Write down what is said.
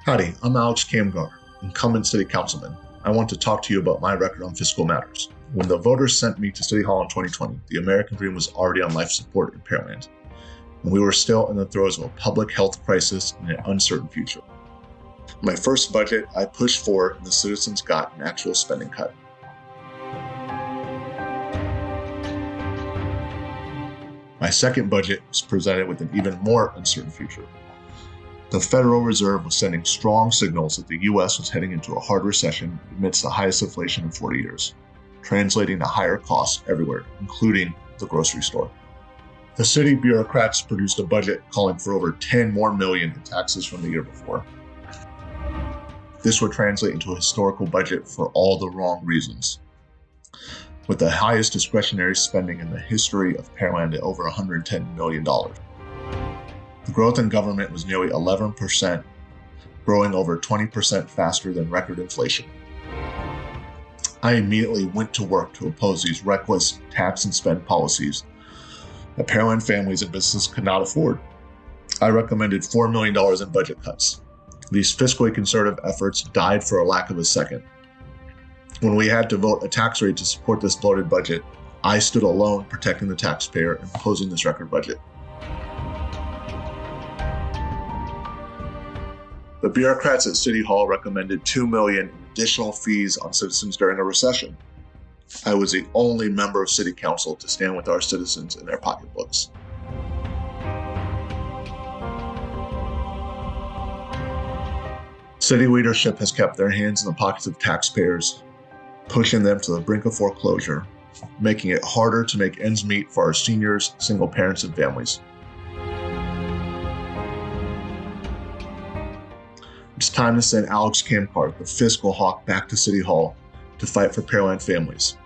Howdy, I'm Alex Kamkar, Incumbent City Councilman. I want to talk to you about my record on fiscal matters. When the voters sent me to City Hall in 2020, the American dream was already on life support in Pearland, and we were still in the throes of a public health crisis and an uncertain future. My first budget, I pushed for, and the citizens got an actual spending cut. My second budget was presented with an even more uncertain future. The Federal Reserve was sending strong signals that the U.S. was heading into a hard recession amidst the highest inflation in 40 years, translating to higher costs everywhere, including the grocery store. The city bureaucrats produced a budget calling for over $10 million more in taxes from the year before. This would translate into a historical budget for all the wrong reasons, with the highest discretionary spending in the history of Pearland at over $110 million. The growth in government was nearly 11%, growing over 20% faster than record inflation. I immediately went to work to oppose these reckless tax and spend policies that Pearland families and businesses could not afford. I recommended $4 million in budget cuts. These fiscally conservative efforts died for a lack of a second. When we had to vote a tax rate to support this bloated budget, I stood alone protecting the taxpayer and opposing this record budget. The bureaucrats at City Hall recommended $2 million in additional fees on citizens during a recession. I was the only member of City Council to stand with our citizens in their pocketbooks. City leadership has kept their hands in the pockets of taxpayers, pushing them to the brink of foreclosure, making it harder to make ends meet for our seniors, single parents, and families. It's time to send Alex Kamkar, the fiscal hawk, back to City Hall to fight for Pearland families.